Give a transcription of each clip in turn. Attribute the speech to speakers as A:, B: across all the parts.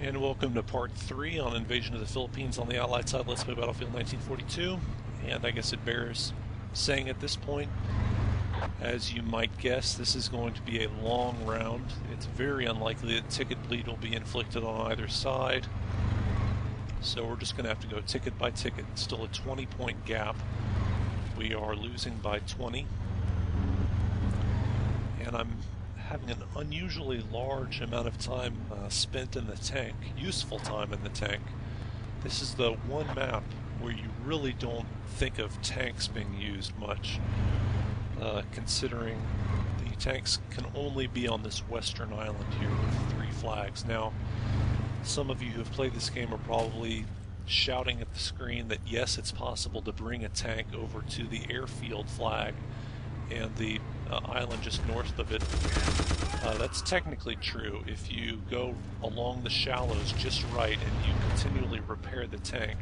A: And welcome to part 3 on Invasion of the Philippines on the Allied side. Let's play Battlefield 1942. And I guess it bears saying at this point, as you might guess, this is going to be a long round. It's very unlikely that ticket bleed will be inflicted on either side. So we're just going to have to go ticket by ticket. It's still a 20-point gap. We are losing by 20. And I'm having an unusually large amount of time spent in the tank, useful time in the tank. This is the one map where you really don't think of tanks being used much, considering the tanks can only be on this western island here with 3 flags. Now, some of you who have played this game are probably shouting at the screen that yes, it's possible to bring a tank over to the airfield flag and the island just north of it. That's technically true. If you go along the shallows just right and you continually repair the tank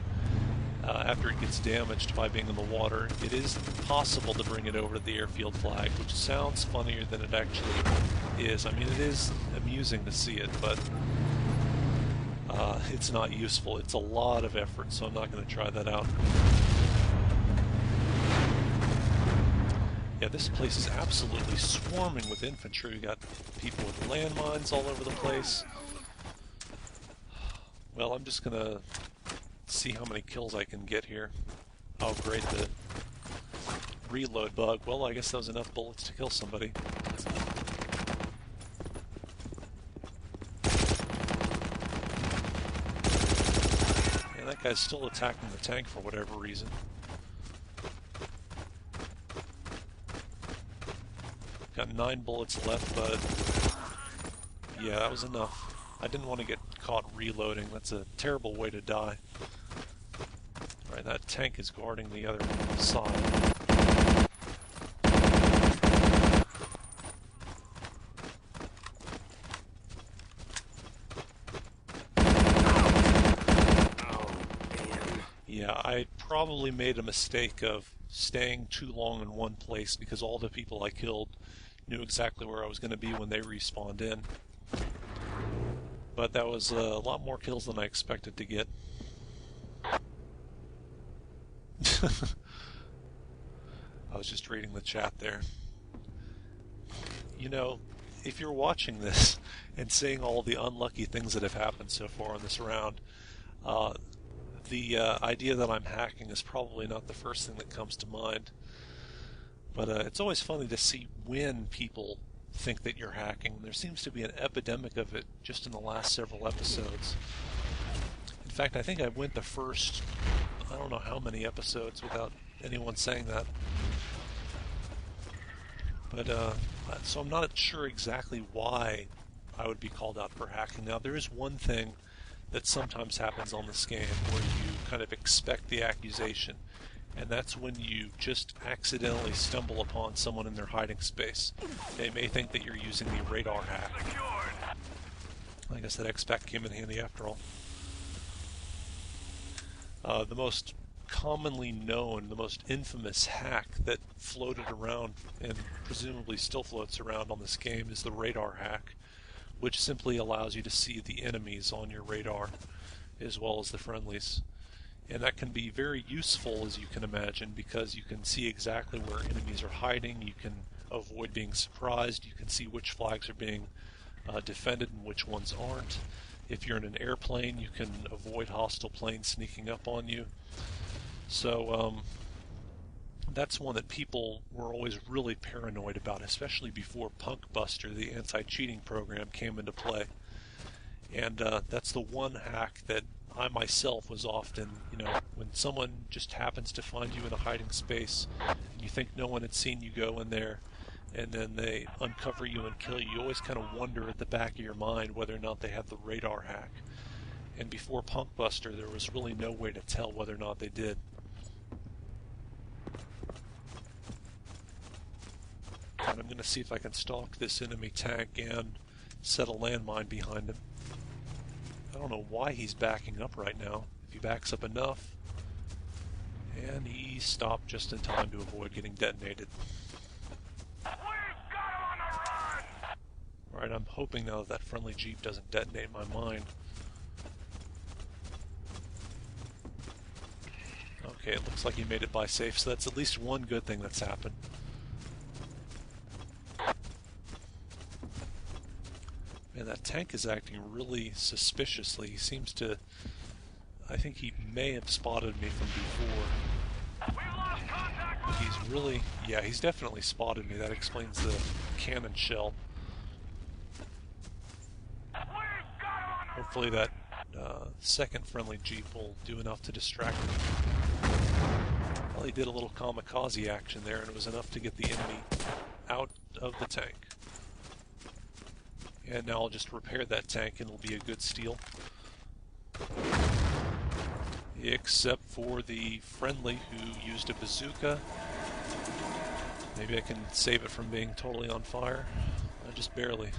A: after it gets damaged by being in the water, it is possible to bring it over to the airfield flag, which sounds funnier than it actually is. I mean, it is amusing to see it, but it's not useful. It's a lot of effort, so I'm not going to try that out. Yeah, this place is absolutely swarming with infantry. We got people with landmines all over the place. Well, I'm just gonna see how many kills I can get here. Oh, great, the reload bug. Well, I guess that was enough bullets to kill somebody. Yeah, that guy's still attacking the tank for whatever reason. Got 9 bullets left, but yeah, that was enough. I didn't want to get caught reloading. That's a terrible way to die. Alright, that tank is guarding the other side. Yeah, I probably made a mistake of staying too long in one place because all the people I killed knew exactly where I was going to be when they respawned in. But that was a lot more kills than I expected to get. I was just reading the chat there. You know, if you're watching this and seeing all the unlucky things that have happened so far in this round, the idea that I'm hacking is probably not the first thing that comes to mind. But it's always funny to see when people think that you're hacking. There seems to be an epidemic of it just in the last several episodes. In fact, I think I went the first, I don't know how many episodes without anyone saying that. But, so I'm not sure exactly why I would be called out for hacking. Now, there is one thing that sometimes happens on this game where you kind of expect the accusation, and that's when you just accidentally stumble upon someone in their hiding space. They may think that you're using the radar hack. I guess that X-Pac came in handy after all. The most commonly known, the most infamous hack that floated around and presumably still floats around on this game is the radar hack, which simply allows you to see the enemies on your radar as well as the friendlies. And that can be very useful, as you can imagine, because you can see exactly where enemies are hiding, you can avoid being surprised, you can see which flags are being defended and which ones aren't. If you're in an airplane, you can avoid hostile planes sneaking up on you. So that's one that people were always really paranoid about, especially before Punkbuster, the anti-cheating program, came into play. And that's the one hack that I myself was often, when someone just happens to find you in a hiding space, and you think no one had seen you go in there, and then they uncover you and kill you, you always kind of wonder at the back of your mind whether or not they had the radar hack. And before Punkbuster, there was really no way to tell whether or not they did. And I'm going to see if I can stalk this enemy tank and set a landmine behind him. I don't know why he's backing up right now. If he backs up enough, and he stopped just in time to avoid getting detonated. Alright, I'm hoping now that friendly Jeep doesn't detonate my mine. Okay, it looks like he made it by safe, so that's at least one good thing that's happened. Man, that tank is acting really suspiciously. He seems to... I think he may have spotted me from before. He's really... Yeah, he's definitely spotted me. That explains the cannon shell. Hopefully that second friendly Jeep will do enough to distract him. Well, he did a little kamikaze action there, and it was enough to get the enemy out of the tank. And now I'll just repair that tank and it'll be a good steal. Except for the friendly who used a bazooka. Maybe I can save it from being totally on fire. Just barely.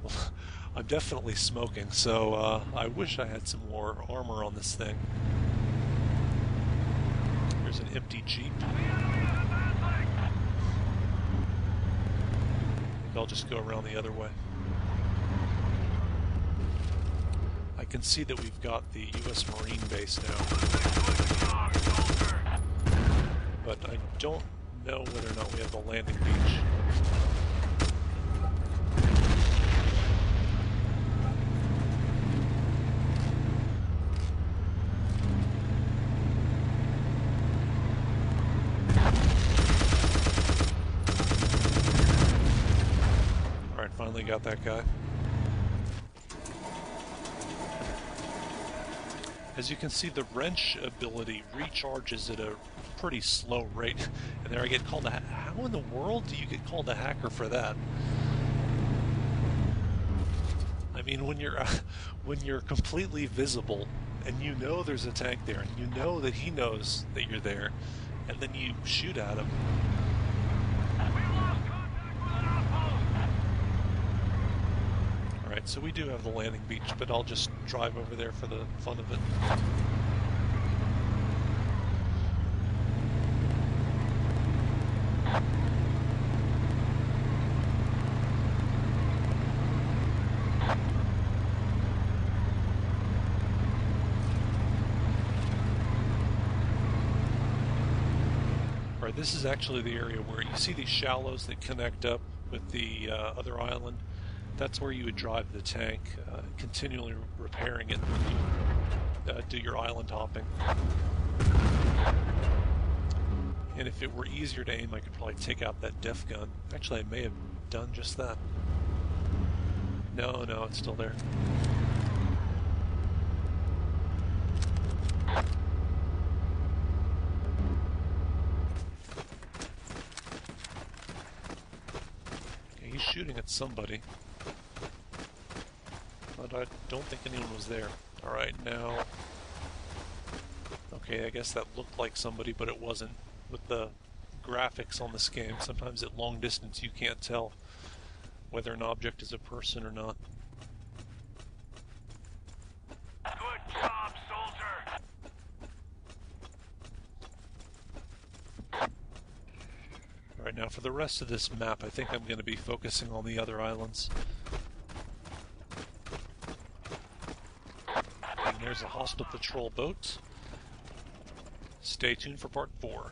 A: Well, I'm definitely smoking, so I wish I had some more armor on this thing. There's an empty Jeep. I'll just go around the other way. I can see that we've got the U.S. Marine base now. But I don't know whether or not we have the landing beach. Finally got that guy. As you can see, the wrench ability recharges at a pretty slow rate. And there I get called a how in the world do you get called a hacker for that? I mean, when you're completely visible and you know there's a tank there and you know that he knows that you're there, and then you shoot at him. So we do have the landing beach, but I'll just drive over there for the fun of it. Alright, this is actually the area where you see these shallows that connect up with the other island. That's where you would drive the tank, continually repairing it when you do your island hopping. And if it were easier to aim, I could probably take out that def gun. Actually, I may have done just that. No, it's still there. Okay, he's shooting at somebody. But I don't think anyone was there. Alright, now... Okay, I guess that looked like somebody, but it wasn't. With the graphics on this game, sometimes at long distance you can't tell whether an object is a person or not.
B: Good job, soldier!
A: Alright, now for the rest of this map, I think I'm going to be focusing on the other islands. There's a hostile patrol boat. Stay tuned for part 4.